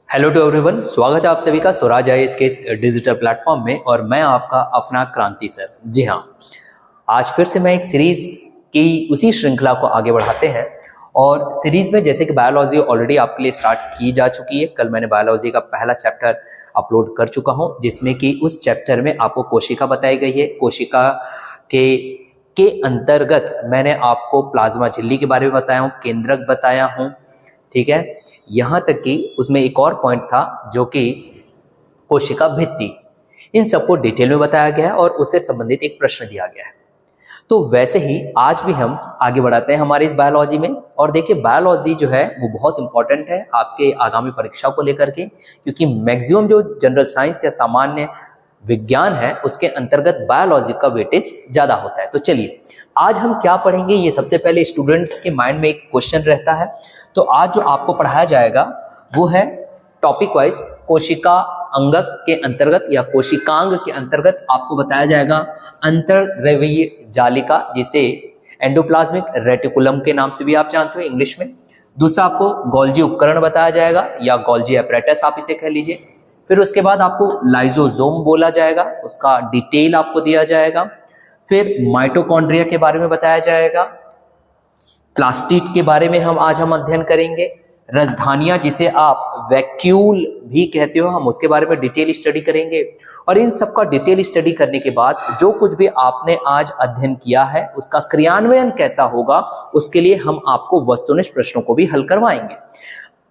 Hello to everyone, स्वागत है आप सभी का स्वराज आईएएस के इस डिजिटल प्लेटफॉर्म में। और मैं आपका अपना क्रांति सर। जी हाँ, आज फिर से मैं एक सीरीज की उसी श्रृंखला को आगे बढ़ाते हैं। और सीरीज में जैसे कि बायोलॉजी ऑलरेडी आपके लिए स्टार्ट की जा चुकी है। कल मैंने बायोलॉजी का पहला चैप्टर अपलोड कर चुका हूँ, जिसमें कि उस चैप्टर में आपको कोशिका बताई गई है। कोशिका के अंतर्गत मैंने आपको प्लाज्मा झिल्ली के बारे में बताया हूँ, केंद्रक बताया हूँ, ठीक है। यहाँ तक कि उसमें एक और पॉइंट था जो कि कोशिका भित्ति। इन सबको डिटेल में बताया गया है और उससे संबंधित एक प्रश्न दिया गया है। तो वैसे ही आज भी हम आगे बढ़ाते हैं हमारे इस बायोलॉजी में। और देखिए, बायोलॉजी जो है वो बहुत इंपॉर्टेंट है आपके आगामी परीक्षा को लेकर के, क्योंकि मैक्सिमम जो जनरल साइंस या सामान्य विज्ञान है उसके अंतर्गत बायोलॉजी का वेटेज ज्यादा होता है। तो चलिए आज हम क्या पढ़ेंगे, ये सबसे पहले स्टूडेंट्स के माइंड में एक क्वेश्चन रहता है। तो आज जो आपको पढ़ाया जाएगा वो है टॉपिक वाइज कोशिका अंगक के अंतर्गत या कोशिकांग के अंतर्गत आपको बताया जाएगा अंतर्द्रव्यीय जालिका, जिसे एंडोप्लाज्मिक रेटिकुलम के नाम से भी आप जानते हो इंग्लिश में। दूसरा आपको गोल्जी उपकरण बताया जाएगा या गोल्जी एपरेटस आप इसे कह लीजिए। फिर उसके बाद आपको लाइजोसोम बोला जाएगा, उसका डिटेल आपको दिया जाएगा। फिर माइटोकॉन्ड्रिया के बारे में बताया जाएगा। प्लास्टिड के बारे में हम अध्ययन करेंगे। रजधानियां, जिसे आप वैक्यूल भी कहते हो, हम उसके बारे में डिटेल स्टडी करेंगे। और इन सब का डिटेल स्टडी करने के बाद जो कुछ भी आपने आज अध्ययन किया है उसका क्रियान्वयन कैसा होगा, उसके लिए हम आपको वस्तुनिष्ठ प्रश्नों को भी हल करवाएंगे।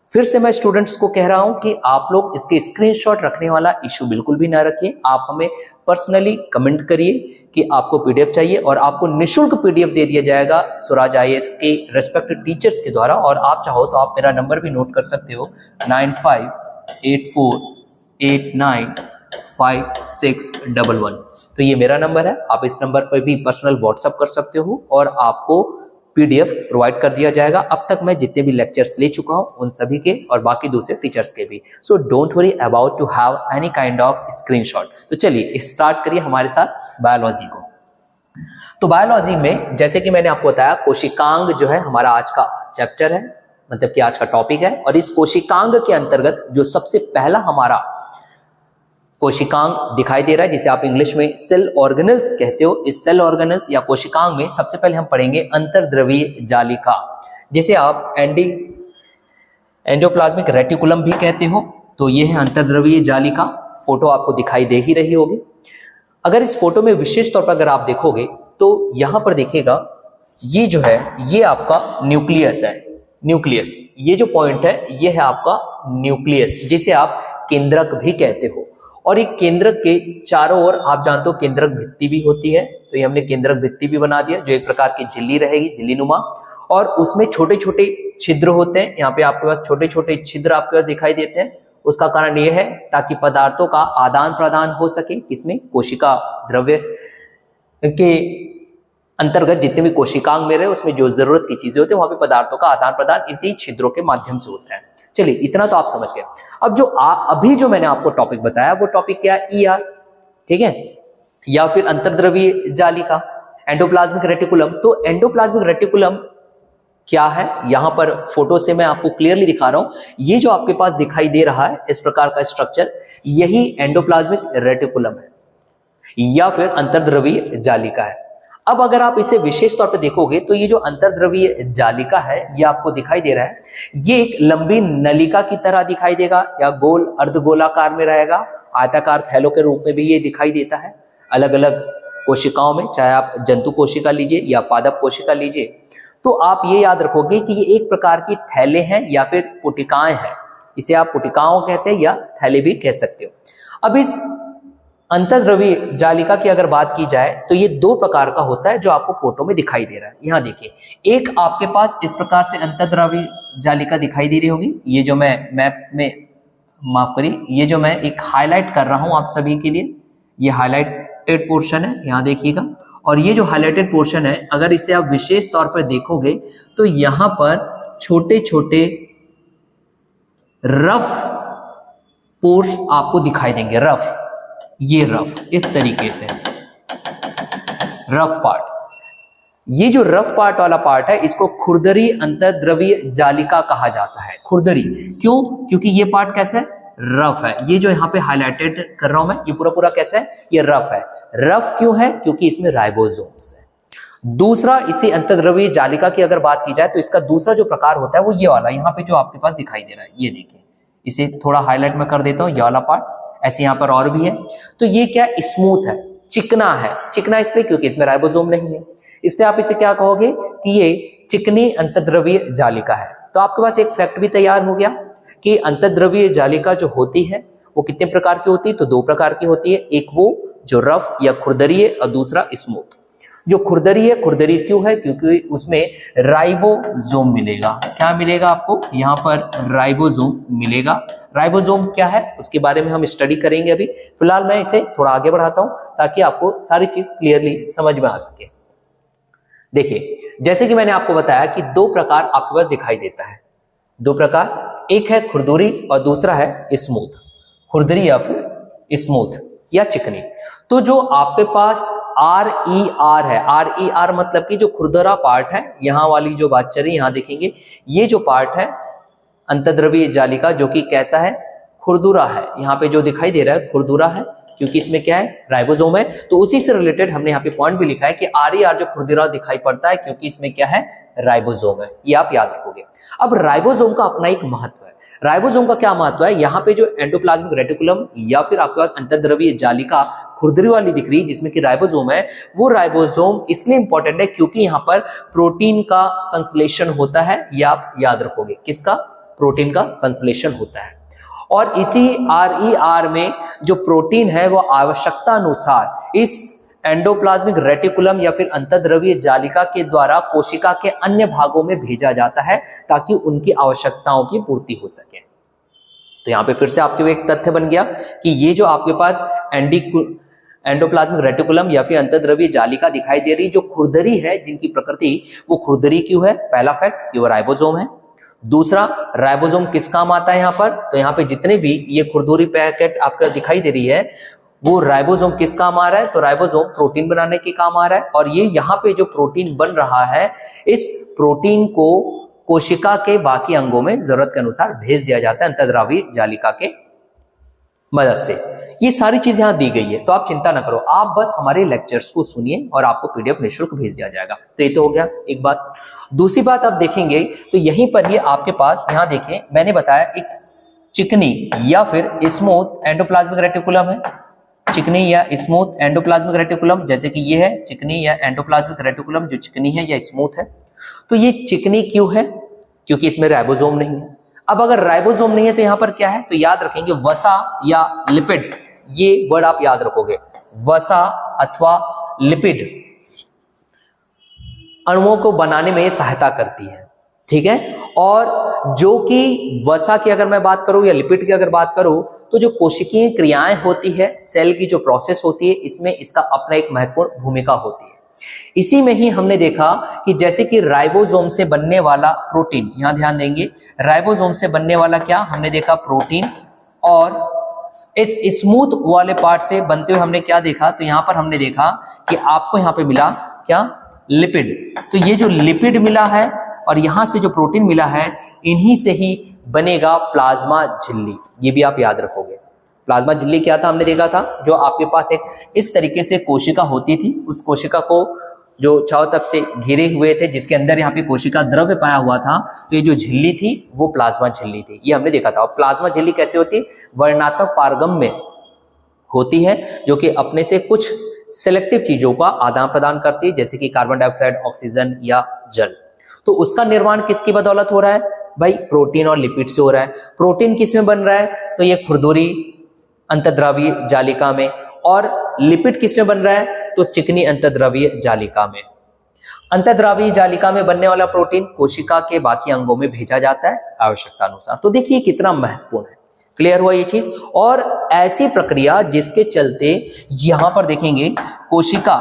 फिर से मैं स्टूडेंट्स को कह रहा हूं कि आप लोग इसके स्क्रीनशॉट रखने वाला इशू बिल्कुल भी ना रखिए। आप हमें पर्सनली कमेंट करिए कि आपको पीडीएफ चाहिए और आपको निःशुल्क पीडीएफ दे दिया जाएगा स्वराज आईएएस के रेस्पेक्टेड टीचर्स के द्वारा। और आप चाहो तो आप मेरा नंबर भी नोट कर सकते हो, 9584895611। तो ये मेरा नंबर है, आप इस नंबर पर भी पर्सनल व्हाट्सएप कर सकते हो और आपको पीडीएफ प्रोवाइड कर दिया जाएगा। अब तक मैं जितने भी लेक्चर्स ले चुका हूं उन सभी के और बाकी दूसरे टीचर्स के भी। So don't worry about to have any kind of screenshot. तो चलिए स्टार्ट करिए हमारे साथ बायोलॉजी को। तो बायोलॉजी में जैसे कि मैंने आपको बताया, कोशिकांग जो है हमारा आज का चैप्टर है, मतलब कि आज का टॉपिक है। और इस कोशिकांग के अंतर्गत जो सबसे पहला हमारा कोशिकांग दिखाई दे रहा है, जिसे आप इंग्लिश में सेल ऑर्गेनल्स कहते हो, इस सेल ऑर्गेनल्स या कोशिकांग में सबसे पहले हम पढ़ेंगे अंतर्द्रव्यीय जालिका, जिसे आप एंडोप्लाज्मिक रेटिकुलम भी कहते हो। तो ये है अंतर्द्रव्यीय जालिका। फोटो आपको दिखाई दे ही रही होगी। अगर इस फोटो में विशेष तौर पर अगर आप देखोगे तो यहां पर देखिएगा, ये जो है ये आपका न्यूक्लियस है। न्यूक्लियस, ये जो पॉइंट है ये है आपका न्यूक्लियस, जिसे आप केंद्रक भी कहते हो। और एक केंद्रक के चारों ओर आप जानते हो केंद्रक भित्ति भी होती है। तो ये हमने केंद्रक भित्ति भी बना दिया, जो एक प्रकार की झिल्ली रहेगी, झिल्ली नुमा। और उसमें छोटे छोटे छिद्र होते हैं। यहाँ पे आपके पास छोटे छोटे छिद्र आपके पास दिखाई देते हैं। उसका कारण यह है ताकि पदार्थों का आदान प्रदान हो सके। किसमें? कोशिका द्रव्य के अंतर्गत जितने भी कोशिकांग में रहे उसमें जो जरूरत की चीजें होती है वहां पे पदार्थों का आदान प्रदान इसी छिद्रों के माध्यम से होता है। चलिए इतना तो आप समझ गए। अब जो अभी जो मैंने आपको टॉपिक बताया वो टॉपिक क्या है? ईआर, ठीक है, या फिर अंतर्द्रव्यीय जालिका, एंडोप्लाज्मिक रेटिकुलम। तो एंडोप्लाज्मिक रेटिकुलम क्या है, यहां पर फोटो से मैं आपको क्लियरली दिखा रहा हूं। ये जो आपके पास दिखाई दे रहा है इस प्रकार का स्ट्रक्चर, यही एंडोप्लाज्मिक रेटिकुलम है या फिर अंतर्द्रव्यीय जालिका है। अब अगर आप इसे विशेष तौर पर देखोगे तो ये जो अंतर्द्रव्यीय जालिका है ये आपको दिखाई दे रहा है, ये एक लंबी नलिका की तरह दिखाई देगा या गोल अर्धगोलाकार में रहेगा, आयताकार थैलों के रूप में भी ये दिखाई देता है अलग अलग कोशिकाओं में, चाहे आप जंतु कोशिका लीजिए या पादप कोशिका लीजिए। तो आप ये याद रखोगे कि ये एक प्रकार की थैले हैं या फिर पुटिकाएं हैं। इसे आप पुटिकाओं कहते हैं या थैले भी कह सकते हो। अब इस अंतर्द्रव्यीय जालिका की अगर बात की जाए तो ये दो प्रकार का होता है जो आपको फोटो में दिखाई दे रहा है। यहां देखिए, एक आपके पास इस प्रकार से अंतर्द्रव्यीय जालिका दिखाई दे रही होगी। ये जो मैं मैप में, माफ करिए, ये जो मैं एक हाईलाइट कर रहा हूं आप सभी के लिए, ये हाईलाइटेड पोर्शन है, यहां देखिएगा। और ये जो हाईलाइटेड पोर्शन है, अगर इसे आप विशेष तौर पर देखोगे तो यहां पर छोटे छोटे रफ पोर्स आपको दिखाई देंगे। रफ, ये रफ, इस तरीके से रफ पार्ट। ये जो रफ पार्ट वाला पार्ट है इसको खुरदरी अंतर्द्रवीय जालिका कहा जाता है। खुरदरी क्यों? क्योंकि ये पार्ट कैसा है? रफ है। ये जो यहाँ पे हाईलाइटेड कर रहा हूं मैं, ये पूरा पूरा कैसा है? ये रफ है। रफ क्यों है? क्योंकि इसमें राइबोसोम्स है। दूसरा, इसी अंतर्द्रवीय जालिका की अगर बात की जाए तो इसका दूसरा जो प्रकार होता है वो ये वाला, यहाँ पे जो आपके पास दिखाई दे रहा है, ये देखिए, इसे थोड़ा हाईलाइट में कर देता हूं, ये वाला पार्ट। ऐसे यहाँ पर और भी है। तो ये क्या? स्मूथ है, चिकना है। चिकना इसलिए क्योंकि इसमें राइबोसोम नहीं है, इसलिए आप इसे क्या कहोगे कि ये चिकनी अंतर्द्रवीय जालिका है। तो आपके पास एक फैक्ट भी तैयार हो गया कि अंतर्द्रवीय जालिका जो होती है वो कितने प्रकार की होती है? तो दो प्रकार की होती है। एक वो जो रफ या खुरदरी है और दूसरा स्मूथ। जो खुरदरी है, खुरदरी क्यों है? क्योंकि उसमें राइबोसोम मिलेगा। क्या मिलेगा आपको? यहाँ पर राइबोसोम मिलेगा। राइबोसोम क्या है उसके बारे में हम स्टडी करेंगे अभी। फिलहाल मैं इसे थोड़ा आगे बढ़ाता हूं ताकि आपको सारी चीज क्लियरली समझ में आ सके। देखिए, जैसे कि मैंने आपको बताया कि दो प्रकार आपके पास दिखाई देता है। दो प्रकार, एक है खुरदरी और दूसरा है स्मूथ। खुरदरी या फिर स्मूथ या चिकनी। तो जो आपके पास RER है, RER मतलब कि जो खुरदरा पार्ट है, यहां वाली जो बात चल रही है, यहां देखेंगे ये जो पार्ट है अंतर्द्रवीय जालिका जो कि कैसा है? खुरदुरा है। यहाँ पे जो दिखाई दे रहा है खुरदुरा है क्योंकि इसमें क्या है? राइबोसोम है। तो उसी से रिलेटेड हमने यहाँ पे पॉइंट भी लिखा है कि RER जो खुरदुरा दिखाई पड़ता है क्योंकि इसमें क्या है? राइबोसोम है। ये आप याद रखोगे। अब राइबोसोम का अपना एक महत्व है। राइबोसोम का क्या महत्व है? यहाँ पे जो एंडोप्लाज्मिक रेटिकुलम या फिर आपके पास अंतर्द्रवीय जालिका खुरदरी वाली दिख रही है जिसमें कि राइबोसोम है, वो राइबोसोम इसलिए इंपॉर्टेंट है क्योंकि यहाँ पर प्रोटीन का संश्लेषण होता है। ये आप याद रखोगे। किसका? प्रोटीन का संश्लेषण होता है। और इसी RER में जो प्रोटीन है वो आवश्यकता अनुसार इस एंडोप्लाज्मिक रेटिकुलम या फिर अंतर्द्रवीय जालिका के द्वारा कोशिका के अन्य भागों में भेजा जाता है ताकि उनकी आवश्यकताओं की पूर्ति हो सके। तो यहाँ पे फिर से आपके एक तथ्य बन गया कि ये जो आपके पास एंडोप्लाज्मिक रेटिकुलम या फिर अंतर्द्रवीय जालिका दिखाई दे रही, जो खुरदरी है, जिनकी प्रकृति वो खुरदरी क्यों है? पहला फैक्ट कि वो राइबोसोम है। दूसरा, राइबोसोम किस काम आता है यहाँ पर? तो यहाँ पे जितने भी ये खुरदरी पैकेट आपको दिखाई दे रही है वो राइबोसोम किस काम आ रहा है? तो राइबोसोम प्रोटीन बनाने के काम आ रहा है। और ये यहाँ पे जो प्रोटीन बन रहा है, इस प्रोटीन को कोशिका के बाकी अंगों में जरूरत के अनुसार भेज दिया जाता है अंतर्द्रवीय जालिका के मदद से। ये सारी चीजें यहाँ दी गई है, तो आप चिंता ना करो, आप बस हमारे लेक्चर्स को सुनिए और आपको PDF निःशुल्क भेज दिया जाएगा। तो ये तो हो गया एक बात। दूसरी बात आप देखेंगे तो यहीं पर ही आपके पास, यहाँ देखें, मैंने बताया एक चिकनी या फिर स्मूथ एंडोप्लाज्मिक रेटिकुलम है। चिकनी या स्मूथ एंडोप्लाज्मिक रेटिकुलम, जैसे कि ये है चिकनी या एंडोप्लाज्मिक रेटिकुलम, जो चिकनी है या स्मूथ है। तो ये चिकनी क्यों है? क्योंकि इसमें राइबोसोम नहीं है। अब अगर राइबोसोम नहीं है तो यहां पर क्या है? तो याद रखेंगे वसा या लिपिड, ये वर्ड आप याद रखोगे। वसा अथवा लिपिड अणुओं को बनाने में सहायता करती है, ठीक है। और जो कि वसा की अगर मैं बात करूं या लिपिड की अगर बात करूं, तो जो कोशिकीय क्रियाएं होती है, सेल की जो प्रोसेस होती है, इसमें इसका अपना एक महत्वपूर्ण भूमिका होती है। इसी में ही हमने देखा कि जैसे कि राइबोसोम से बनने वाला प्रोटीन, यहां ध्यान देंगे, राइबोसोम से बनने वाला क्या हमने देखा? प्रोटीन। और इस स्मूथ वाले पार्ट से बनते हुए हमने क्या देखा? तो यहां पर हमने देखा कि आपको यहां पे मिला क्या? लिपिड। तो ये जो लिपिड मिला है और यहां से जो प्रोटीन मिला है, इन्हीं से ही बनेगा प्लाज्मा झिल्ली। ये भी आप याद रखोगे। प्लाज्मा झिल्ली क्या था? हमने देखा था जो आपके पास एक इस तरीके से कोशिका होती थी, उस कोशिका को जो चारों तरफ से घिरे हुए थे, जिसके अंदर यहाँ पे कोशिका द्रव्य पाया हुआ था, तो ये जो झिल्ली थी वो प्लाज्मा झिल्ली थी। ये हमने देखा था। और प्लाज्मा झिल्ली कैसे होती है? वर्णात्मक पारगम्य में होती है, जो कि अपने से कुछ सिलेक्टिव चीजों का आदान प्रदान करती है, जैसे कि कार्बन डाइऑक्साइड, ऑक्सीजन या जल। तो उसका निर्माण किसकी बदौलत हो रहा है? भाई प्रोटीन और लिपिड से हो रहा है। प्रोटीन किस में बन रहा है? तो ये खुरदुरी अंतर्द्रवीय जालिका में। और लिपिड किस में बन रहा है? तो चिकनी अंतर्द्रवीय जालिका में। अंतर्द्रवीय जालिका में बनने वाला प्रोटीन कोशिका के बाकी अंगों में भेजा जाता है आवश्यकता अनुसार। तो देखिए कितना महत्वपूर्ण है। क्लियर हुआ ये चीज? और ऐसी प्रक्रिया जिसके चलते यहां पर देखेंगे कोशिका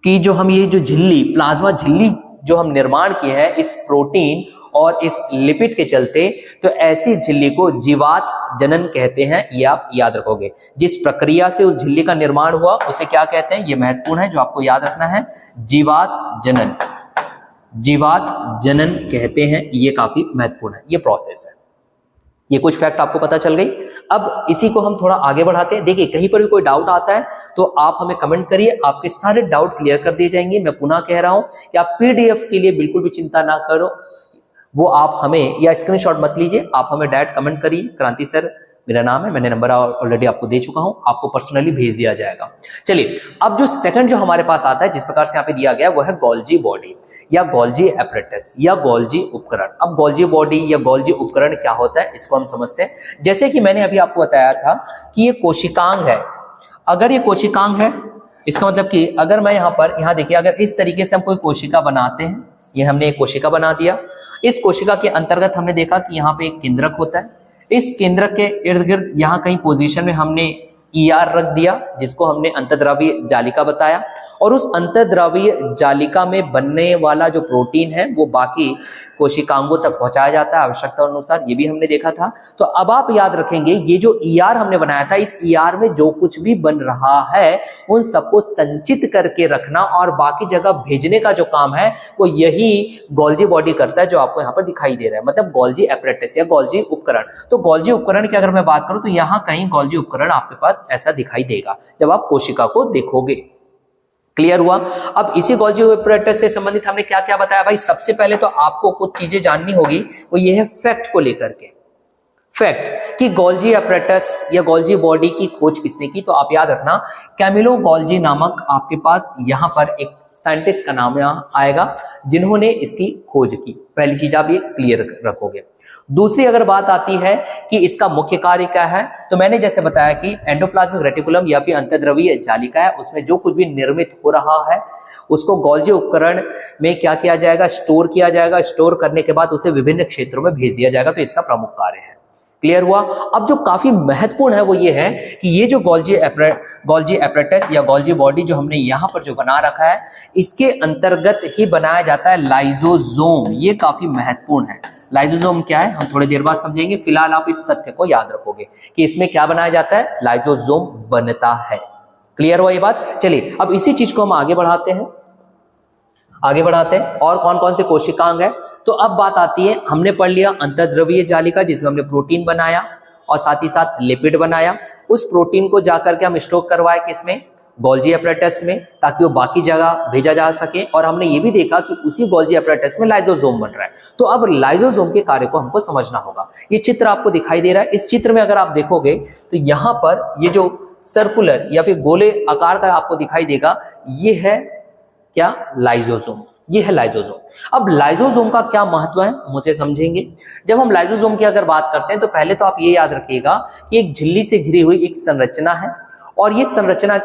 की जो हम ये जो झिल्ली, प्लाज्मा झिल्ली जो हम निर्माण किए हैं इस प्रोटीन और इस लिपिड के चलते तो ऐसी झिल्ली को जीवात जनन कहते हैं, ये आप याद रखोगे। जिस प्रक्रिया से उस झिल्ली का निर्माण हुआ उसे क्या कहते हैं, ये महत्वपूर्ण है जो आपको याद रखना है, जीवात जनन। जीवात जनन कहते हैं, ये काफी महत्वपूर्ण है, ये प्रोसेस है। ये कुछ फैक्ट आपको पता चल गई। अब इसी को हम थोड़ा आगे बढ़ाते हैं। देखिए कहीं पर भी कोई डाउट आता है तो आप हमें कमेंट करिए, आपके सारे डाउट क्लियर कर दिए जाएंगे। मैं पुनः कह रहा हूं कि आप पीडीएफ के लिए बिल्कुल भी चिंता ना करो, वो आप हमें या स्क्रीनशॉट मत लीजिए, आप हमें डायरेक्ट कमेंट करिए, क्रांति सर मेरा नाम है, मैंने नंबर ऑलरेडी आपको दे चुका हूं, आपको पर्सनली भेज दिया जाएगा। चलिए अब जो सेकंड जो हमारे पास आता है जिस प्रकार से यहाँ पे दिया गया वो है गोल्जी बॉडी या गोल्जी एपरेटस या गोल्जी उपकरण। अब गोल्जी बॉडी या गोल्जी उपकरण क्या होता है इसको हम समझते हैं। जैसे कि मैंने अभी आपको बताया था कि ये कोशिकांग है। अगर ये कोशिकांग है इसका मतलब कि अगर मैं यहाँ देखिए, अगर इस तरीके से हम कोई कोशिका बनाते हैं, ये हमने एक कोशिका बना दिया, इस कोशिका के अंतर्गत हमने देखा कि यहाँ पे एक केंद्रक होता है, इस केंद्रक के इर्द गिर्द यहाँ कहीं पोजीशन में हमने ER रख दिया जिसको हमने अंतर्द्रव्यीय जालिका बताया, और उस अंतर्द्रव्यीय जालिका में बनने वाला जो प्रोटीन है वो बाकी कोशिकांगों तक पहुंचाया जाता है आवश्यकता अनुसार, ये भी हमने देखा था। तो अब आप याद रखेंगे ये जो ER हमने बनाया था, इस ER में जो कुछ भी बन रहा है उन सबको संचित करके रखना और बाकी जगह भेजने का जो काम है वो यही गोल्जी बॉडी करता है जो आपको यहाँ पर दिखाई दे रहा है, मतलब गोल्जी एपरेटस या गोल्जी उपकरण। तो गोल्जी उपकरण की अगर मैं बात करूं तो यहाँ कहीं गोल्जी उपकरण आपके पास ऐसा दिखाई देगा जब आप कोशिका को देखोगे। क्लियर हुआ। अब इसी गोल्जी एपरेटस से संबंधित हमने क्या क्या बताया भाई। सबसे पहले तो आपको कुछ चीजें जाननी होगी, वो ये है फैक्ट को लेकर के। फैक्ट कि गोल्जी एपरेटस या गोल्जी बॉडी की खोज किसने की, तो आप याद रखना कैमिलो गोल्जी नामक आपके पास यहाँ पर एक साइंटिस्ट का नाम यहाँ आएगा जिन्होंने इसकी खोज की। पहली चीज आप ये क्लियर रखोगे। दूसरी अगर बात आती है कि इसका मुख्य कार्य क्या है, तो मैंने जैसे बताया कि एंडोप्लाज्मिक रेटिकुलम या फिर अंतर्द्रव्यीय जालिका है, उसमें जो कुछ भी निर्मित हो रहा है उसको गोल्जी उपकरण में क्या किया जाएगा, स्टोर किया जाएगा। स्टोर करने के बाद उसे विभिन्न क्षेत्रों में भेज दिया जाएगा, तो इसका प्रमुख कार्य है। क्लियर हुआ। अब जो काफी महत्वपूर्ण है वो ये है कि ये जो गोल्जी एपरेटस या गोल्जी बॉडी जो हमने यहाँ पर जो बना रखा है इसके अंतर्गत ही बनाया जाता है लाइजोसोम। ये काफी महत्वपूर्ण है। लाइजोसोम क्या है हम थोड़ी देर बाद समझेंगे, फिलहाल आप इस तथ्य को याद रखोगे कि इसमें क्या बनाया जाता है, लाइजोसोम बनता है। क्लियर हुआ ये बात। चलिए अब इसी चीज को हम आगे बढ़ाते हैं और कौन कौन से कोशिकांग है। तो अब बात आती है, हमने पढ़ लिया अंतर्द्रव्यीय जालिका जिसमें हमने प्रोटीन बनाया और साथ ही साथ लिपिड बनाया। उस प्रोटीन को जाकर के हम स्टोर करवाए किसमें, गोल्जी एपरेटस में, ताकि वो बाकी जगह भेजा जा सके। और हमने ये भी देखा कि उसी गोल्जी एपरेटस में लाइजोसोम बन रहा है। तो अब लाइजोसोम के कार्य को हमको समझना होगा। ये चित्र आपको दिखाई दे रहा है, इस चित्र में अगर आप देखोगे तो यहाँ पर ये जो सर्कुलर या फिर गोले आकार का आपको दिखाई देगा, ये है क्या, लाइजोसोम। ये है लाइजोसोम। अब लाइजोसोम का क्या महत्व है मुझे समझेंगे। जब हम लाइजोसोम की अगर बात करते हैं तो पहले तो आप ये याद रखिएगा कि एक झिल्ली से घिरी हुई एक संरचना है, और ये संरचना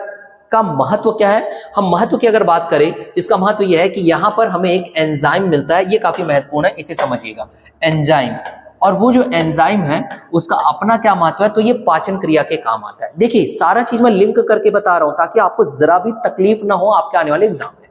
का महत्व क्या है। हम महत्व की अगर बात करें, इसका महत्व यह है कि यहाँ पर हमें एक एंजाइम मिलता है, ये काफी महत्वपूर्ण है, इसे समझिएगा। एंजाइम, और वो जो एंजाइम है उसका अपना क्या महत्व है, तो ये पाचन क्रिया के काम आता है। देखिए सारा चीज मैं लिंक करके बता रहा हूं ताकि आपको जरा भी तकलीफ ना हो आपके आने वाले एग्जाम में।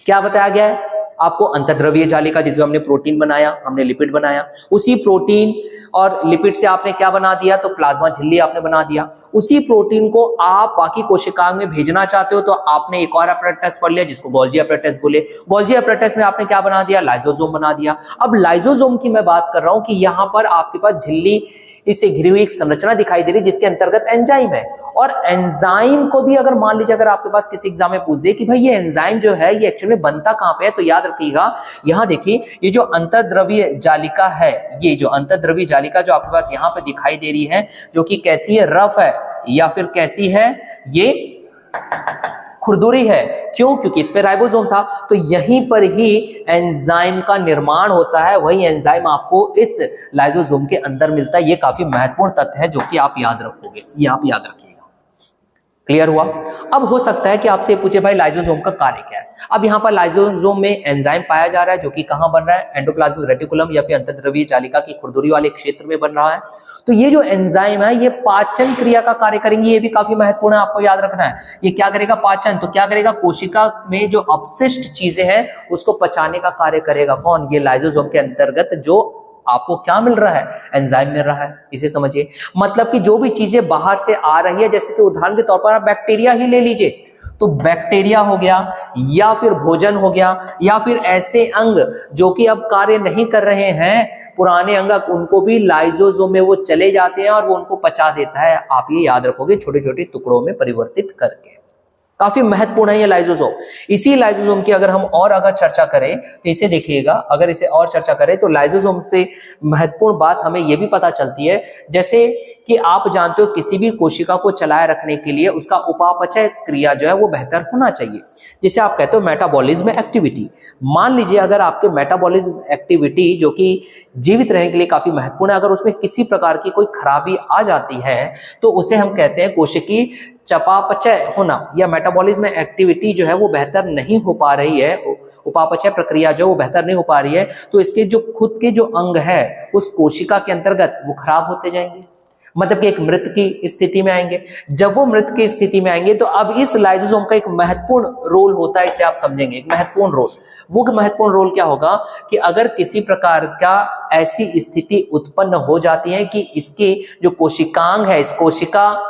क्या बताया गया है आपको, अंतर्द्रव्यीय जालिका जिसमें हमने प्रोटीन बनाया, हमने लिपिड बनाया, उसी प्रोटीन और लिपिड से आपने क्या बना दिया, तो प्लाज्मा झिल्ली आपने बना दिया। उसी प्रोटीन को आप बाकी कोशिकाओं में भेजना चाहते हो तो आपने एक और एपरेटस पढ़ लिया जिसको गोल्जी एपरेटस बोले। गोल्जी एपरेटस में आपने क्या बना दिया, लाइजोसोम बना दिया। अब लाइजोसोम की मैं बात कर रहा हूं कि यहां पर आपके पास झिल्ली इससे घिरी हुई एक संरचना दिखाई दे रही है जिसके अंतर्गत एंजाइम है। और एंजाइम को भी अगर मान लीजिए अगर आपके पास किसी एग्जाम में पूछ दे कि भाई ये एंजाइम जो है ये एक्चुअली बनता कहां पे है, तो याद रखिएगा यहाँ देखिए ये जो अंतर्द्रव्यीय जालिका है, ये जो अंतर्द्रव्यीय जालिका जो आपके पास यहाँ पे दिखाई दे रही है, जो कि कैसी है, रफ है या फिर कैसी है, ये खुरदुरी है। क्यों, क्योंकि इस पे राइबोसोम था। तो यहीं पर ही एंजाइम का निर्माण होता है, वही एंजाइम आपको इस लाइजोसोम के अंदर मिलता है। ये काफी महत्वपूर्ण तथ्य है जो कि आप याद रखोगे, ये आप याद रखिएगा। क्लियर हुआ। अब हो सकता है कि आपसे पूछे भाई लाइसोसोम का कार्य क्या है। अब यहाँ पर लाइसोसोम में एंजाइम पाया जा रहा है जो कि कहाँ बन रहा है, एंडोप्लाज्मिक रेटिकुलम या फिर अंतर्द्रव्यीय जालिका की खुरदुरी वाले क्षेत्र में बन रहा है। तो ये जो एंजाइम है ये पाचन क्रिया का कार्य करेंगे, ये भी काफी महत्वपूर्ण है, आपको याद रखना है। ये क्या करेगा, पाचन। तो क्या करेगा, कोशिका में जो अपशिष्ट चीजें हैं उसको पचाने का कार्य करेगा कौन, ये लाइसोसोम के अंतर्गत जो आपको क्या मिल रहा है, एंजाइम मिल रहा है। इसे समझिए, मतलब कि जो भी चीजें बाहर से आ रही है, जैसे कि उदाहरण के तौर पर आप बैक्टीरिया ही ले लीजिए, तो बैक्टीरिया हो गया या फिर भोजन हो गया या फिर ऐसे अंग जो कि अब कार्य नहीं कर रहे हैं, पुराने अंग, उनको भी लाइसोसोम में वो चले जाते हैं और वो उनको पचा देता है। आप ये याद रखोगे, छोटे छोटे टुकड़ों में परिवर्तित करके। काफी महत्वपूर्ण है ये लाइसोसोम। इसी लाइसोसोम की अगर हम और अगर चर्चा करें तो इसे देखिएगा, अगर इसे और चर्चा करें तो लाइसोसोम से महत्वपूर्ण बात हमें यह भी पता चलती है, जैसे कि आप जानते हो किसी भी कोशिका को चलाए रखने के लिए उसका उपापचय क्रिया जो है वो बेहतर होना चाहिए, जिसे आप कहते हो मेटाबॉलिज्म एक्टिविटी। मान लीजिए अगर आपके मेटाबॉलिज्म एक्टिविटी जो कि जीवित रहने के लिए काफी महत्वपूर्ण है, अगर उसमें किसी प्रकार की कोई खराबी आ जाती है तो उसे हम कहते हैं कोशिकीय चयापचय होना, या मेटाबॉलिज्म एक्टिविटी जो है वो बेहतर नहीं हो पा रही है, उपापचय प्रक्रिया जो वो बेहतर नहीं हो पा रही है, तो इसके जो खुद के जो अंग है उस कोशिका के अंतर्गत वो खराब होते जाएंगे, मतलब कि एक मृत की स्थिति में आएंगे। जब वो मृत की स्थिति में आएंगे तो अब इस लाइसोसोम का एक महत्वपूर्ण रोल होता है, इसे आप समझेंगे, एक महत्वपूर्ण रोल। वो महत्वपूर्ण रोल क्या होगा कि अगर किसी प्रकार का ऐसी स्थिति उत्पन्न हो जाती है कि इसके जो कोशिकांग है, इस कोशिका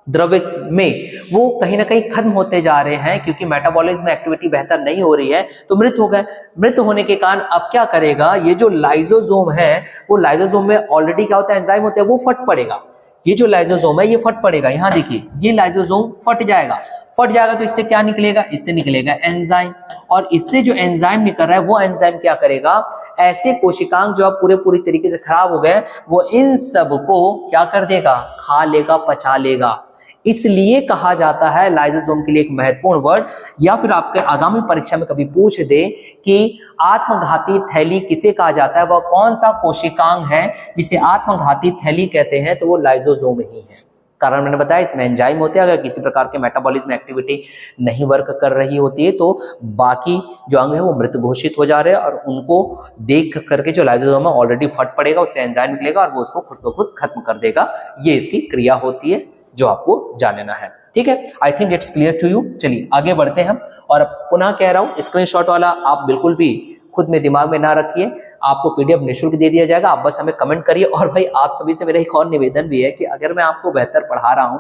द्रव्य में वो कहीं ना कहीं खत्म होते जा रहे हैं क्योंकि मेटाबॉलिज्म एक्टिविटी बेहतर नहीं हो रही है, तो मृत हो गए। मृत होने के कारण अब क्या करेगा, ये जो लाइसोसोम है वो लाइसोसोम में ऑलरेडी क्या होता है, एंजाइम होते हैं, वो फट पड़ेगा। ये जो लाइसोसोम है ये फट पड़ेगा, यहां देखिए ये लाइसोसोम फट जाएगा तो इससे क्या निकलेगा, इससे निकलेगा एंजाइम, और इससे जो एंजाइम निकल रहा है वो एंजाइम क्या करेगा, ऐसे कोशिकांग जो अब पूरी तरीके से खराब हो गए वो इन सब को क्या कर देगा, खा लेगा, पचा लेगा। इसलिए कहा जाता है लाइसोसोम के लिए एक महत्वपूर्ण वर्ड, या फिर आपके आगामी परीक्षा में कभी पूछ दे कि आत्मघाती थैली किसे कहा जाता है, वह कौन सा कोशिकांग है जिसे आत्मघाती थैली कहते हैं, तो वो लाइसोसोम ही है। कारण मैंने बताया इसमें एंजाइम होते हैं, अगर किसी प्रकार के मेटाबॉलिज्म एक्टिविटी नहीं वर्क कर रही होती है तो बाकी जो अंग है वो मृत घोषित हो जा रहे हैं, और उनको देख करके जो लाइसोसोम है ऑलरेडी फट पड़ेगा, उससे एंजाइम निकलेगा और वो उसको खुद ब खुद खत्म कर देगा। ये इसकी क्रिया होती है जो आपको जानना है। ठीक है, I think it's clear to you. चलिए आगे बढ़ते हैं हम, और पुनः कह रहा हूं स्क्रीनशॉट वाला आप बिल्कुल भी खुद में दिमाग में ना रखिए, आपको पीडीएफ निःशुल्क दे दिया जाएगा, आप बस हमें कमेंट करिए। और भाई आप सभी से मेरा एक और निवेदन भी है कि अगर मैं आपको बेहतर पढ़ा रहा हूं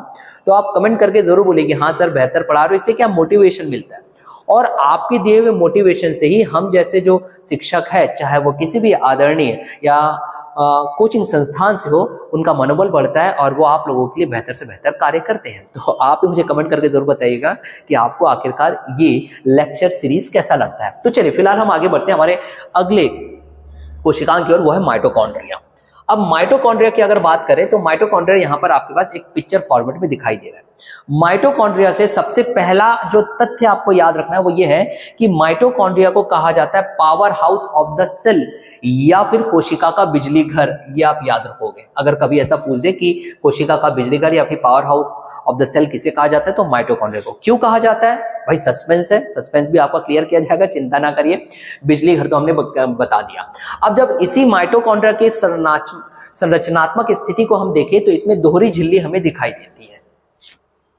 तो आप कमेंट करके जरूर बोलिए कि हाँ सर बेहतर पढ़ा रहे हो, इससे क्या मोटिवेशन मिलता है, और आपके दिए हुए मोटिवेशन से ही हम जैसे जो शिक्षक है, चाहे वो किसी भी आदरणीय या कोचिंग संस्थान से हो, उनका मनोबल बढ़ता है और वो आप लोगों के लिए बेहतर से बेहतर कार्य करते हैं। तो आप भी मुझे कमेंट करके जरूर बताइएगा कि आपको आखिरकार ये लेक्चर सीरीज कैसा लगता है। तो चलिए फिलहाल हम आगे बढ़ते हैं हमारे अगले कोशिकांग की ओर, वो है माइटोकॉन्ड्रिया। अब माइटोकॉन्ड्रिया की अगर बात करें तो माइटोकॉन्ड्रिया यहाँ पर आपके पास एक पिक्चर फॉर्मेट में दिखाई दे रहा है। माइटोकॉन्ड्रिया से सबसे पहला जो तथ्य आपको याद रखना है वो ये है कि माइटोकॉन्ड्रिया को कहा जाता है powerhouse of the cell, या फिर कोशिका का बिजली घर। ये आप याद रखोगे, अगर कभी ऐसा पूछ दे कि कोशिका का बिजली घर या फिर powerhouse of the cell किसे कहा जाता है, तो माइटोकॉन्ड्रिया को। क्यों कहा जाता है भाई, सस्पेंस है, सस्पेंस भी आपका क्लियर किया जाएगा, चिंता ना करिए। बिजली घर तो हमने बता दिया। अब जब इसी माइटोकॉन्ड्रिया के संरचनात्मक स्थिति को हम देखें तो इसमें दोहरी झिल्ली हमें दिखाई देती है।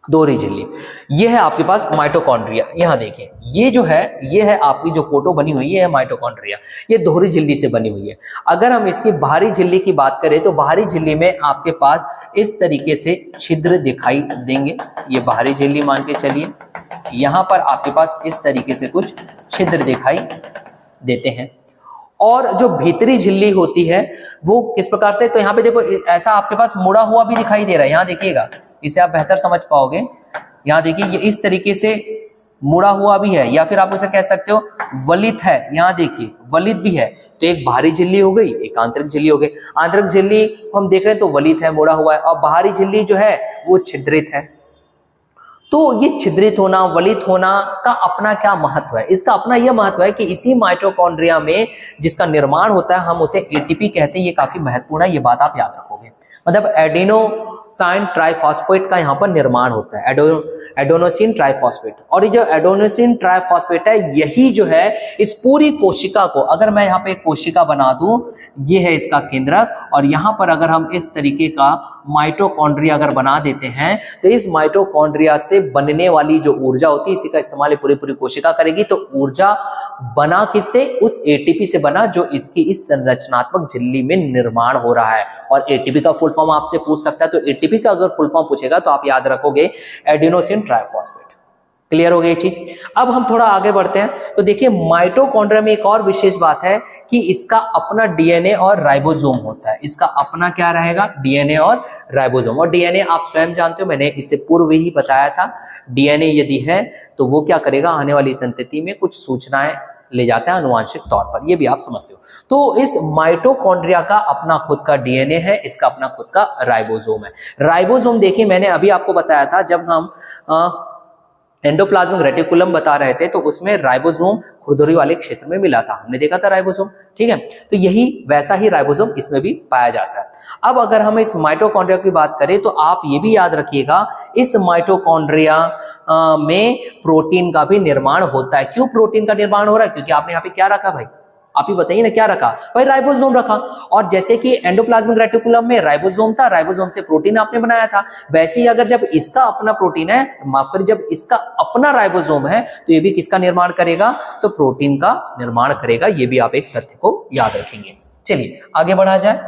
दोहरी झिल्ली ये है आपके पास माइटोकॉन्ड्रिया। यहां देखिए ये जो है, ये है आपकी जो फोटो बनी हुई है, ये है माइटोकॉन्ड्रिया, ये दोहरी झिल्ली से बनी हुई है। अगर हम इसकी बाहरी झिल्ली की बात करें तो बाहरी झिल्ली में आपके पास इस तरीके से छिद्र दिखाई देंगे। ये बाहरी झिल्ली मान के चलिए, यहां पर आपके पास इस तरीके से कुछ छिद्र दिखाई देते हैं। और जो भीतरी झिल्ली होती है वो किस प्रकार से, तो यहाँ पे देखो ऐसा आपके पास मुड़ा हुआ भी दिखाई दे रहा है, यहाँ देखिएगा, इसे आप बेहतर समझ पाओगे। यहाँ देखिए ये इस तरीके से मुड़ा हुआ भी है, या फिर आप उसे कह सकते हो वलित है। यहाँ देखिए वलित भी है, तो एक बाहरी झिल्ली हो गई, एक आंतरिक झिल्ली हो गई। आंतरिक झिल्ली हम देख रहे हैं तो वलित है, मुड़ा हुआ है, और बाहरी झिल्ली जो है वो छिद्रित है। तो ये छिद्रित होना, वलित होना का अपना क्या महत्व है, इसका अपना यह महत्व है कि इसी माइटोकॉन्ड्रिया में जिसका निर्माण होता है हम उसे एटीपी कहते हैं। ये काफी महत्वपूर्ण है, ये बात आप याद रखोगे। मतलब एडिनो ट्राइफॉस्फेट का यहाँ पर निर्माण होता है, एडेनोसिन ट्राइफॉस्फेट। और ये जो एडेनोसिन ट्राइफॉस्फेट है, यही जो है इस पूरी कोशिका को, अगर मैं यहाँ पे एक कोशिका बना दूं, ये है इसका केंद्रक, और यहाँ पर अगर हम इस तरीके का माइटोकॉन्ड्रिया अगर बना देते हैं, तो इस माइटोकॉन्ड्रिया से बनने वाली जो ऊर्जा होती है, इसी का इस्तेमाल पूरी पूरी कोशिका करेगी। तो ऊर्जा बना किससे? उस एटीपी से बना जो इसकी इस संरचनात्मक झिल्ली में निर्माण हो रहा है। और एटीपी का फुल फॉर्म आपसे पूछ सकता है, तो एटीपी का अगर फुल फॉर्म पूछेगा तो आप याद रखोगे एडिनोसिन ट्राइफॉस्फेट। क्लियर हो गई चीज। अब हम थोड़ा आगे बढ़ते हैं, तो देखिए माइटोकॉन्ड्रिया में एक और विशेष बात है कि इसका अपना डीएनए और राइबोसोम होता है। इसका अपना क्या रहेगा? डीएनए और राइबोसोम। और डीएनए आप स्वयं जानते हो, मैंने इससे पूर्व ही बताया था, डीएनए यदि है तो वो क्या करेगा? आने वाली संतति में कुछ सूचनाएं ले जाता है आनुवांशिक तौर पर, ये भी आप समझते हो। तो इस माइटोकॉन्ड्रिया का अपना खुद का डीएनए है, इसका अपना खुद का राइबोसोम है। राइबोसोम देखिए मैंने अभी आपको बताया था, जब हम एंडोप्लाज्मिक रेटिकुलम बता रहे थे, तो उसमें राइबोसोम खुरदुरी वाले क्षेत्र में मिला था, हमने देखा था राइबोसोम, ठीक है। तो यही वैसा ही राइबोसोम इसमें भी पाया जाता है। अब अगर हम इस माइटोकॉन्ड्रिया की बात करें, तो आप ये भी याद रखिएगा, इस माइटोकॉन्ड्रिया में प्रोटीन का भी निर्माण होता है। क्यों प्रोटीन का निर्माण हो रहा है? क्योंकि आपने यहाँ पे क्या रखा भाई? आप ही बताइए ना, क्या रखा भाई? राइबोसोम रखा। और जैसे कि एंडोप्लाज्मिक रेटिकुलम में राइबोसोम था, राइबोसोम से प्रोटीन आपने बनाया था, वैसे ही अगर जब इसका अपना प्रोटीन है, माफ करिए, जब इसका अपना राइबोसोम है, तो ये भी किसका निर्माण करेगा? तो प्रोटीन का निर्माण करेगा। ये भी आप एक तथ्य को याद रखेंगे। चलिए आगे बढ़ा जाए।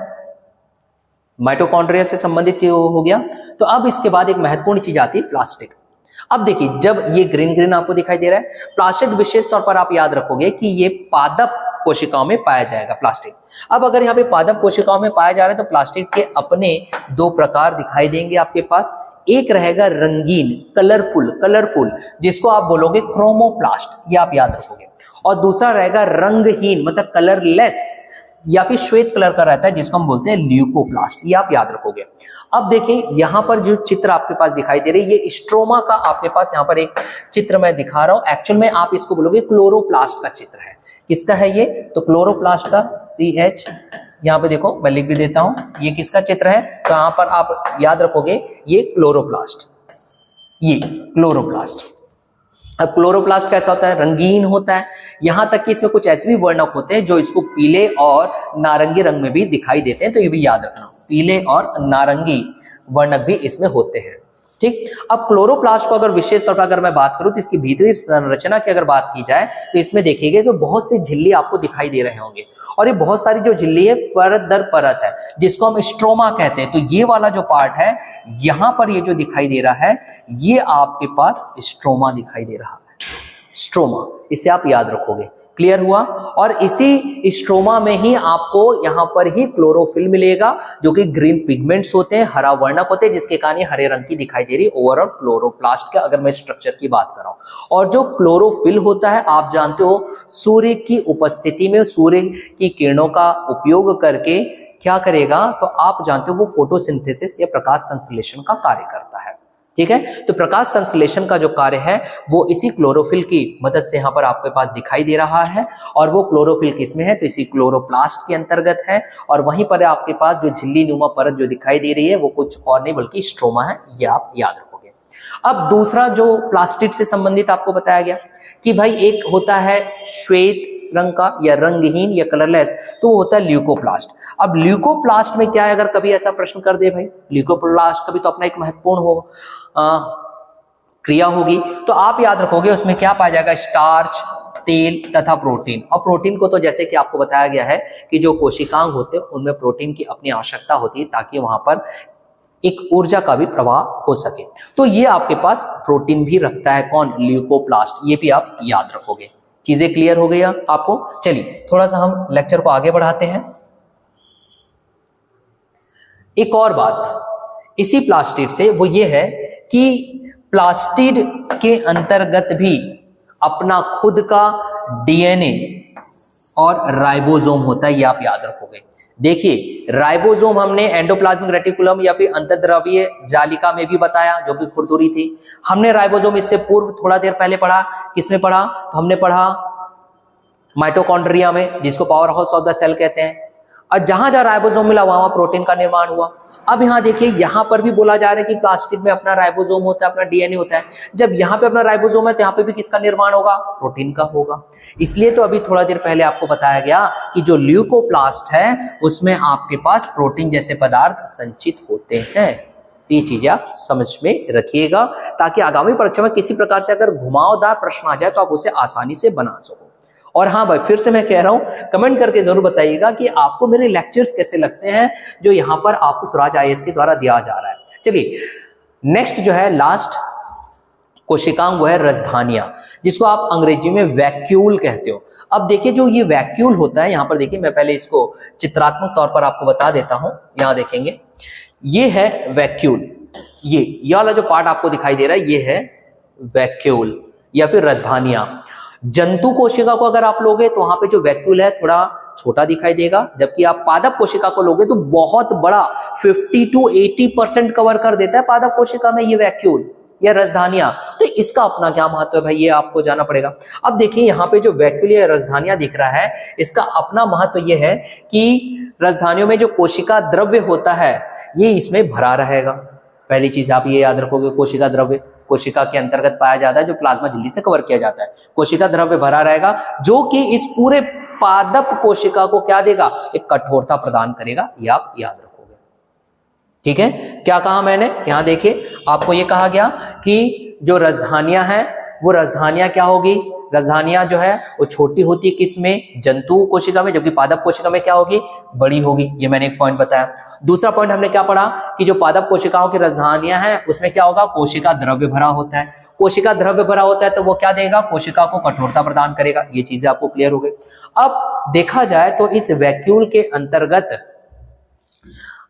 माइटोकॉन्ड्रिया से संबंधित हो गया। तो अब इसके बाद एक महत्वपूर्ण चीज आती है, प्लास्टिड। अब देखिए, जब ये ग्रीन ग्रीन आपको दिखाई दे रहा है, प्लास्टिड विशेष तौर पर आप याद रखोगे कि ये पादप कोशिकाओं में पाया जाएगा प्लास्टिड। अब अगर यहाँ पे पादप कोशिकाओं में पाया जा रहा है, तो प्लास्टिड के अपने दो प्रकार दिखाई देंगे आपके पास। एक रहेगा रंगीन, कलरफुल, जिसको आप बोलोगे क्रोमोप्लास्ट, ये आप याद रखोगे। और दूसरा रहेगा रंगहीन, मतलब कलरलेस या फिर श्वेत कलर का रहता है, जिसको हम बोलते हैं ल्यूकोप्लास्ट, ये आप याद रखोगे। अब देखिए यहाँ पर जो चित्र आपके पास दिखाई दे रही है, ये स्ट्रोमा का आपके पास यहाँ पर एक चित्र मैं दिखा रहा हूं। एक्चुअल में आप इसको बोलोगे क्लोरोप्लास्ट का चित्र है। किसका है ये? तो क्लोरोप्लास्ट का, CH यहाँ पे देखो मैं लिख भी देता हूं, ये किसका चित्र है? तो यहाँ पर आप याद रखोगे ये क्लोरोप्लास्ट, ये क्लोरोप्लास्ट। अब क्लोरोप्लास्ट कैसा होता है? रंगीन होता है। यहां तक कि इसमें कुछ ऐसे भी वर्णक होते हैं जो इसको पीले और नारंगी रंग में भी दिखाई देते हैं, तो ये भी याद रखना, पीले और नारंगी वर्णक भी इसमें होते हैं, ठीक। अब क्लोरोप्लास्ट को अगर विशेष तौर पर अगर मैं बात करूं, तो इसकी भीतरी संरचना की अगर बात की जाए, तो इसमें देखिएगा इसमें बहुत सी झिल्ली आपको दिखाई दे रहे होंगे, और ये बहुत सारी जो झिल्ली है परत दर परत है, जिसको हम स्ट्रोमा कहते हैं। तो ये वाला जो पार्ट है, यहां पर ये जो दिखाई दे रहा है, ये आपके पास स्ट्रोमा दिखाई दे रहा है, स्ट्रोमा, इसे आप याद रखोगे। क्लियर हुआ? और इसी स्ट्रोमा में ही आपको यहां पर ही क्लोरोफिल मिलेगा, जो कि ग्रीन पिगमेंट्स होते हैं, हरा वर्णक होते हैं, जिसके कारण हरे रंग की दिखाई दे रही है ओवरऑल क्लोरोप्लास्ट का, अगर मैं स्ट्रक्चर की बात कर रहा हूं। और जो क्लोरोफिल होता है, आप जानते हो, सूर्य की उपस्थिति में सूर्य की किरणों का उपयोग करके क्या करेगा? तो आप जानते हो वो फोटोसिंथेसिस या प्रकाश संश्लेषण का कार्य करता है, ठीक है। तो प्रकाश संश्लेषण का जो कार्य है वो इसी क्लोरोफिल की मदद से यहाँ पर आपके पास दिखाई दे रहा है। और वो क्लोरोफिल किसमें है? तो इसी क्लोरोप्लास्ट के अंतर्गत है। और वहीं पर आपके पास जो झिल्ली नुमा परत जो दिखाई दे रही है, वो कुछ और नहीं बल्कि स्ट्रोमा है, ये आप याद रखोगे। अब दूसरा जो प्लास्टिड से संबंधित आपको बताया गया कि भाई एक होता है श्वेत रंग का या रंगहीन या कलरलेस, तो होता है ल्यूकोप्लास्ट। अब ल्यूकोप्लास्ट में क्या है? अगर कभी ऐसा प्रश्न कर दे भाई, ल्यूकोप्लास्ट का भी तो अपना एक महत्वपूर्ण हो क्रिया होगी, तो आप याद रखोगे उसमें क्या पाया जाएगा? स्टार्च, तेल तथा प्रोटीन। और प्रोटीन को तो जैसे कि आपको बताया गया है कि जो कोशिकांग होते हैं उनमें प्रोटीन की अपनी आवश्यकता होती है, ताकि वहां पर एक ऊर्जा का भी प्रवाह हो सके। तो ये आपके पास प्रोटीन भी रखता है, कौन? ल्यूकोप्लास्ट। ये भी आप याद रखोगे। चीजें क्लियर हो गई आपको? चलिए थोड़ा सा हम लेक्चर को आगे बढ़ाते हैं। एक और बात इसी प्लास्टिड से, वो ये है कि प्लास्टिड के अंतर्गत भी अपना खुद का डीएनए और राइबोसोम होता है, ये आप याद रखोगे। देखिए राइबोसोम हमने एंडोप्लाज्मिक रेटिकुलम या फिर अंतर्द्रव्यीय जालिका में भी बताया, जो कि खुरदुरी थी। हमने राइबोसोम इससे पूर्व थोड़ा देर पहले पढ़ा, किसमें पढ़ा? तो हमने पढ़ा माइटोकॉन्ड्रिया में, जिसको powerhouse of the cell कहते हैं। और जहां जहां राइबोसोम मिला वहां प्रोटीन का निर्माण हुआ। अब यहाँ देखिए, यहाँ पर भी बोला जा रहा है कि प्लास्टिड में अपना राइबोसोम होता है, अपना डीएनए होता है। जब यहाँ पे अपना राइबोसोम है तो यहाँ पे भी किसका निर्माण होगा? प्रोटीन का होगा। इसलिए तो अभी थोड़ा देर पहले आपको बताया गया कि जो ल्यूकोप्लास्ट है उसमें आपके पास प्रोटीन जैसे पदार्थ संचित होते हैं। ये चीजें आप समझ में रखिएगा ताकि आगामी परीक्षा में किसी प्रकार से अगर घुमावदार प्रश्न आ जाए तो आप उसे आसानी से बना सको। और हाँ भाई, फिर से मैं कह रहा हूं, कमेंट करके जरूर बताइएगा कि आपको मेरे लेक्चर्स कैसे लगते हैं जो यहाँ पर आपको स्वराज आईएएस के द्वारा दिया जा रहा है। चलिए नेक्स्ट जो है लास्ट कोशिकांग वो है रजधानिया, जिसको आप अंग्रेजी में वैक्यूल कहते हो। अब देखिए जो ये वैक्यूल होता है, यहाँ पर देखिए मैं पहले इसको चित्रात्मक तौर पर आपको बता देता हूं। यहाँ देखेंगे ये है वैक्यूल, ये वाला जो पार्ट आपको दिखाई दे रहा है ये है वैक्यूल या फिर रजधानिया। जंतु कोशिका को अगर आप लोगे तो वहां पे जो वैक्यूल है थोड़ा छोटा दिखाई देगा, जबकि आप पादप कोशिका को लोगे तो बहुत बड़ा 50 to 80% कवर कर देता है पादप कोशिका में ये वैक्यूल या रजधानिया। तो इसका अपना क्या महत्व है भाई, ये आपको जाना पड़ेगा। अब देखिए यहाँ पे जो वैक्यूल या रजधानिया दिख रहा है, इसका अपना महत्व ये है कि रजधानियों में जो कोशिका द्रव्य होता है ये इसमें भरा रहेगा। पहली चीज आप ये याद रखोगे, कोशिका द्रव्य कोशिका के अंतर्गत पाया जाता है जो प्लाज्मा झिल्ली से कवर किया जाता है। कोशिका द्रव्य भरा रहेगा जो कि इस पूरे पादप कोशिका को क्या देगा? एक कठोरता प्रदान करेगा। ये आप याद रखोगे। ठीक है, क्या कहा मैंने? यहां देखिए आपको ये कहा गया कि जो रजधानिया है वो रजधानिया क्या होगी? रजधानिया जो है वो छोटी होती है किसमें? जंतु कोशिका में, जबकि पादप कोशिका में क्या होगी? बड़ी होगी। ये मैंने एक पॉइंट बताया। दूसरा पॉइंट हमने क्या पढ़ा कि जो पादप कोशिकाओं की रजधानिया है उसमें क्या होगा? कोशिका द्रव्य भरा होता है। कोशिका द्रव्य भरा होता है तो वो क्या देगा? कोशिका को कठोरता प्रदान करेगा। ये चीजें आपको क्लियर हो गई। अब देखा जाए तो इस वैक्यूल के अंतर्गत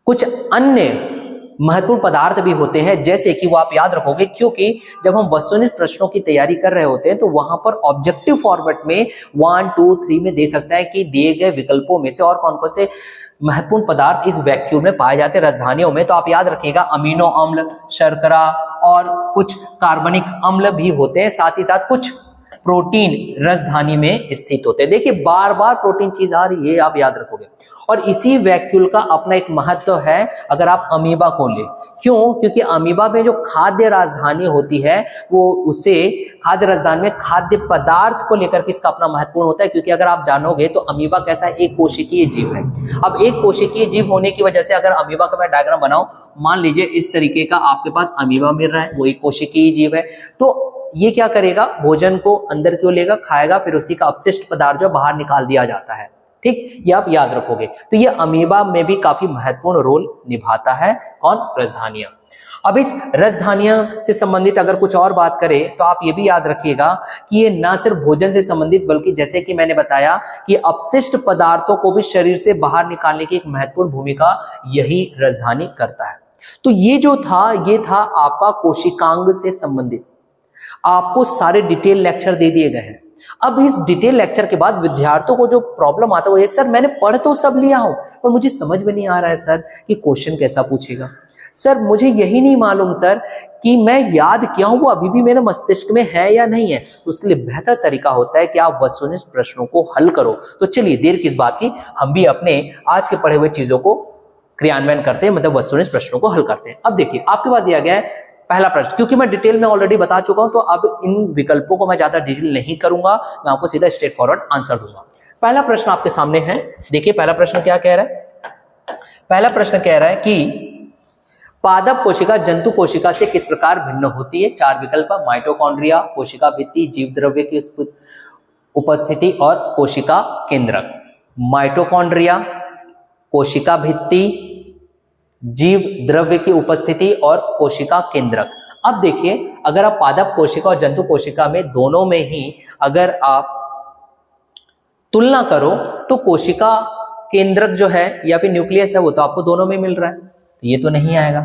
कुछ अन्य महत्वपूर्ण पदार्थ भी होते हैं, जैसे कि वो आप याद रखोगे क्योंकि जब हम वस्तुनिष्ठ प्रश्नों की तैयारी कर रहे होते हैं तो वहां पर ऑब्जेक्टिव फॉर्मेट में 1, 2, 3 में दे सकता है कि दिए गए विकल्पों में से और कौन कौन से महत्वपूर्ण पदार्थ इस वैक्यूल में पाए जाते हैं रजधानियों में। तो आप याद रखिएगा अमीनो अम्ल, शर्करा और कुछ कार्बनिक अम्ल भी होते हैं, साथ ही साथ कुछ प्रोटीन रजधानी में स्थित होते हैं। देखिए बार बार प्रोटीन चीज आ रही है, आप याद रखोगे। और इसी वैक्यूल का अपना एक महत्व है अगर आप अमीबा को ले। क्यों? क्योंकि अमीबा में जो खाद्य राजधानी होती है वो उसे खाद्य राजधानी में खाद्य पदार्थ को लेकर के इसका अपना महत्वपूर्ण होता है। क्योंकि अगर आप जानोगे तो अमीबा कैसा है? एक कोशिकीय जीव है। अब एक कोशिकीय जीव होने की वजह से अगर अमीबा का मैं डायग्राम बनाऊं, मान लीजिए इस तरीके का आपके पास अमीबा मिल रहा है, वो एक कोशिकीय जीव है। तो ये क्या करेगा? भोजन को अंदर क्यों लेगा? खाएगा, फिर उसी का अपशिष्ट पदार्थ जो बाहर निकाल दिया जाता है। ठीक, ये आप याद रखोगे। तो ये अमीबा में भी काफी महत्वपूर्ण रोल निभाता है। कौन? रजधानिया। अब इस रजधानिया से संबंधित अगर कुछ और बात करें तो आप ये भी याद रखिएगा कि ये ना सिर्फ भोजन से संबंधित बल्कि जैसे कि मैंने बताया कि अपशिष्ट पदार्थों को भी शरीर से बाहर निकालने की एक महत्वपूर्ण भूमिका यही रजधानी करता है। तो ये जो था ये था आपका कोशिकांग से संबंधित। आपको सारे डिटेल लेक्चर दे दिए गए हैं। अब इस डिटेल लेक्चर के बाद विद्यार्थियों को जो प्रॉब्लम आता है वो ये, सर मैंने पढ़ तो सब लिया हूं पर मुझे समझ में नहीं आ रहा है सर कि क्वेश्चन कैसा पूछेगा। सर मुझे यही नहीं मालूम सर कि मैं याद किया हूं वो अभी भी मेरे मस्तिष्क में है या नहीं है। तो उसके लिए बेहतर तरीका होता है कि आप वस्तुनिष्ठ प्रश्नों को हल करो। तो चलिए देर किस बात की, हम भी अपने आज के पढ़े हुए चीजों को क्रियान्वयन करते हैं, मतलब वस्तुनिष्ठ प्रश्नों को हल करते हैं। अब देखिए आपके पास दिया गया है पहला प्रश्न, क्योंकि मैं डिटेल में ऑलरेडी बता चुका हूं तो अब इन विकल्पों को मैं ज्यादा डिटेल नहीं करूंगा, मैं आपको सीधा स्ट्रेट फॉरवर्ड आंसर दूंगा। पहला प्रश्न आपके सामने है, देखिए पहला प्रश्न क्या कह रहा है। पहला प्रश्न कह रहा है कि पादप कोशिका जंतु कोशिका से किस प्रकार भिन्न होती है। 4 विकल्प, माइटोकॉन्ड्रिया, कोशिका भित्ति, जीव द्रव्य की उपस्थिति और कोशिका केंद्रक। माइटोकॉन्ड्रिया, कोशिका भित्ति, जीव द्रव्य की उपस्थिति और कोशिका केंद्रक। अब देखिए अगर आप पादप कोशिका और जंतु कोशिका में दोनों में ही अगर आप तुलना करो तो कोशिका केंद्रक जो है या फिर न्यूक्लियस है वो तो आपको दोनों में मिल रहा है, तो ये तो नहीं आएगा।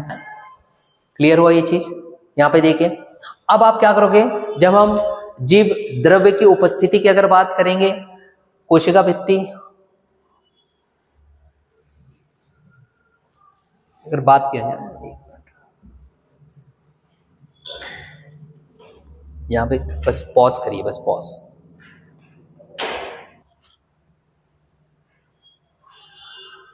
क्लियर हुआ ये चीज? यहां पे देखिए अब आप क्या करोगे, जब हम जीव द्रव्य की उपस्थिति की अगर बात करेंगे, कोशिका भित्ति अगर बात किया जाए, यहां पे बस पॉज करिए, बस पॉज।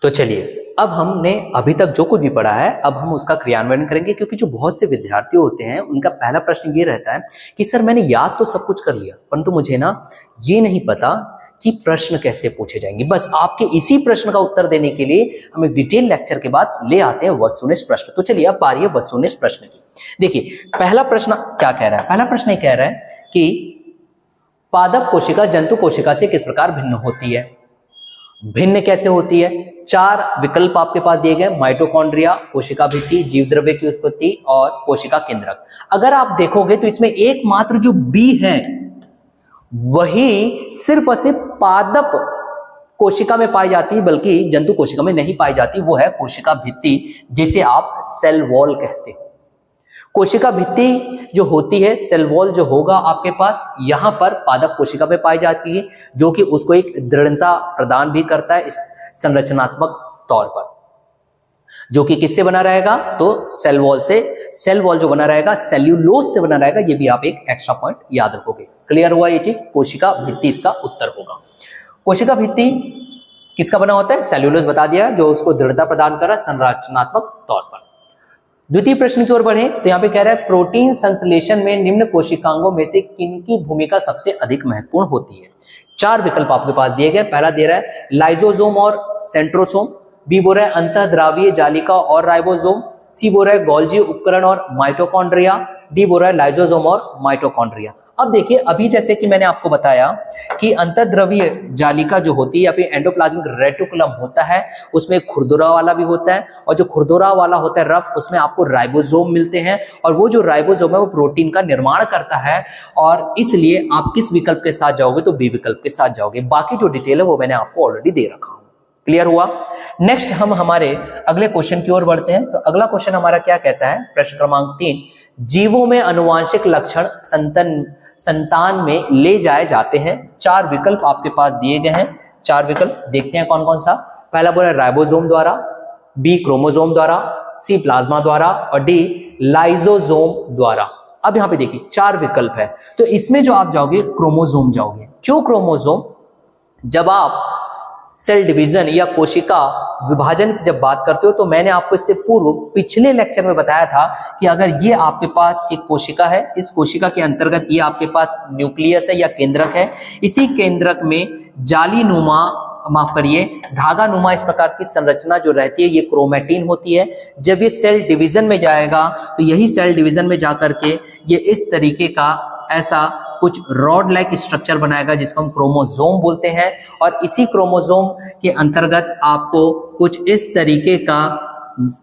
तो चलिए, अब हमने अभी तक जो कुछ भी पढ़ा है अब हम उसका क्रियान्वयन करेंगे, क्योंकि जो बहुत से विद्यार्थी होते हैं उनका पहला प्रश्न ये रहता है कि सर मैंने याद तो सब कुछ कर लिया परंतु मुझे ना ये नहीं पता कि प्रश्न कैसे पूछे जाएंगे। बस आपके इसी प्रश्न का उत्तर देने के लिए हम एक डिटेल लेक्चर के बाद ले आते हैं वस्तुनिष्ठ प्रश्न। तो चलिए अब बारी है वस्तुनिष्ठ प्रश्न की। देखिए पहला प्रश्न क्या कह रहा है, पहला प्रश्न ये कह रहा है कि पादप कोशिका जंतु कोशिका से किस प्रकार भिन्न होती है। भिन्न कैसे होती है, 4 विकल्प आपके पास दिए गए, माइटोकॉन्ड्रिया, कोशिका भित्ति, जीव द्रव्य की उत्पत्ति और कोशिका केंद्रक। अगर आप देखोगे तो इसमें एकमात्र जो बी है वही सिर्फ और सिर्फ पादप कोशिका में पाई जाती है, बल्कि जंतु कोशिका में नहीं पाई जाती, वो है कोशिका भित्ति, जिसे आप सेल वॉल कहते हैं। कोशिका भित्ति जो होती है, सेल वॉल जो होगा आपके पास, यहां पर पादप कोशिका पे पाई जाती है, जो कि उसको एक दृढ़ता प्रदान भी करता है इस संरचनात्मक तौर पर, जो कि किससे बना रहेगा, तो सेल वॉल से। सेल वॉल जो बना रहेगा सेल्यूलोज से बना रहेगा, ये भी आप एक एक्स्ट्रा पॉइंट याद रखोगे। क्लियर हुआ ये चीज, कोशिका भित्ति इसका उत्तर होगा। कोशिका भित्ति किसका बना होता है, सेल्यूलोज बता दिया, जो उसको दृढ़ता प्रदान कर रहा है संरचनात्मक तौर पर। द्वितीय प्रश्न की ओर बढ़े तो यहाँ पे कह रहा है प्रोटीन संश्लेषण में निम्न कोशिकांगों में से किनकी भूमिका सबसे अधिक महत्वपूर्ण होती है। 4 विकल्प आपके पास दिए गए। पहला दे रहा है लाइजोसोम और सेंट्रोसोम, बी बोल रहा है अंतःद्रावीय जालिका और राइबोसोम, सी बोल रहा है गोल्जी उपकरण और माइटोकॉन्ड्रिया, डी बोल रहा है लाइजोसोम और माइटोकॉन्ड्रिया। अब देखिए, अभी जैसे कि मैंने आपको बताया कि अंतःद्रवीय जालिका जो होती है या फिर एंडोप्लाज्मिक रेटिकुलम होता है, उसमें खुरदुरा वाला भी होता है, और जो खुरदुरा वाला होता है रफ, उसमें आपको राइबोसोम मिलते हैं, और वो जो राइबोसोम है वो प्रोटीन का निर्माण करता है, और इसलिए आप किस विकल्प के साथ जाओगे, तो बी विकल्प के साथ जाओगे। बाकी जो डिटेल है वो मैंने आपको ऑलरेडी दे रखा हूं। क्लियर हुआ। नेक्स्ट हम हमारे अगले क्वेश्चन की ओर बढ़ते हैं। तो अगला क्वेश्चन हमारा क्या कहता है, प्रश्न क्रमांक 3, जीवों में अनुवांशिक लक्षण संतान में ले जाए जाते हैं। 4 विकल्प आपके पास दिए गए हैं, 4 विकल्प देखते हैं कौन कौन सा। पहला बोला राइबोसोम द्वारा, बी क्रोमोसोम द्वारा, सी प्लाज्मा द्वारा और डी लाइसोसोम द्वारा। अब यहां पे देखिए 4 विकल्प है, तो इसमें जो आप जाओगे क्रोमोसोम जाओगे। क्यों क्रोमोसोम, जब आप सेल डिवीजन या कोशिका विभाजन की जब बात करते हो तो मैंने आपको इससे पूर्व पिछले लेक्चर में बताया था कि अगर ये आपके पास एक कोशिका है, इस कोशिका के अंतर्गत ये आपके पास न्यूक्लियस है या केंद्रक है, इसी केंद्रक में जाली नुमा, माफ करिए धागा नुमा इस प्रकार की संरचना जो रहती है ये क्रोमैटिन होती है। जब ये सेल डिवीजन में जाएगा तो यही सेल डिवीजन में जाकर के ये इस तरीके का ऐसा कुछ रॉड लाइक स्ट्रक्चर बनाएगा जिसको हम क्रोमोसोम बोलते हैं, और इसी क्रोमोसोम के अंतर्गत आपको कुछ इस तरीके का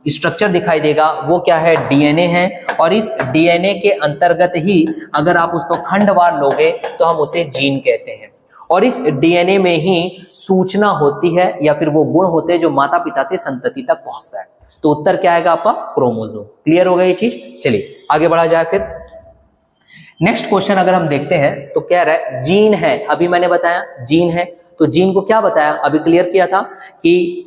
स्ट्रक्चर दिखाई देगा। वो क्या है, डीएनए है, और इस डीएनए के अंतर्गत ही अगर आप उसको खंडवार लोगे तो हम उसे जीन कहते हैं, और इस डीएनए में ही सूचना होती है या फिर वो गुण होते हैं जो माता पिता से संतति तक पहुंचता है। तो उत्तर क्या आएगा आपका, क्रोमोसोम। क्लियर हो गया ये चीज। चलिए आगे बढ़ा जाए फिर। नेक्स्ट क्वेश्चन अगर हम देखते हैं तो क्या रहा है, जीन है। अभी मैंने बताया जीन है, तो जीन को क्या बताया, अभी क्लियर किया था कि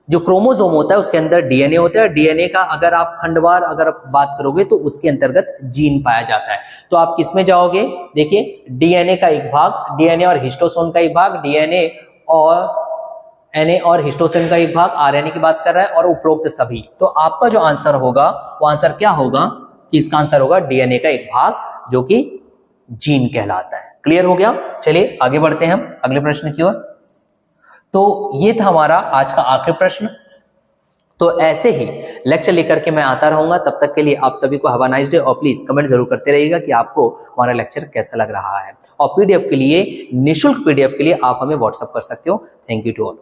जो क्रोमोसोम होता है उसके अंदर डीएनए होता है, डीएनए का अगर आप खंडवार अगर बात करोगे तो उसके अंतर्गत जीन पाया जाता है। तो आप किसमें जाओगे, देखिए डीएनए का एक भाग, डीएनए और हिस्टोसोम का एक भाग, डीएनए और एनए और हिस्टोसिन का एक भाग, आरएनए की बात कर रहा है, और उपरोक्त सभी। तो आपका जो आंसर होगा वो आंसर क्या होगा, कि इसका आंसर होगा डीएनए का एक भाग जो कि जीन कहलाता है। क्लियर हो गया। चलिए आगे बढ़ते हैं हम अगले प्रश्न की ओर। तो ये था हमारा आज का आखिरी प्रश्न। तो ऐसे ही लेक्चर लेकर के मैं आता रहूंगा, तब तक के लिए आप सभी को हैव अ नाइस डे, और प्लीज कमेंट जरूर करते रहिएगा कि आपको हमारा लेक्चर कैसा लग रहा है। और पीडीएफ के लिए, निःशुल्क पीडीएफ के लिए आप हमें व्हाट्सएप कर सकते हो। Thank you to all.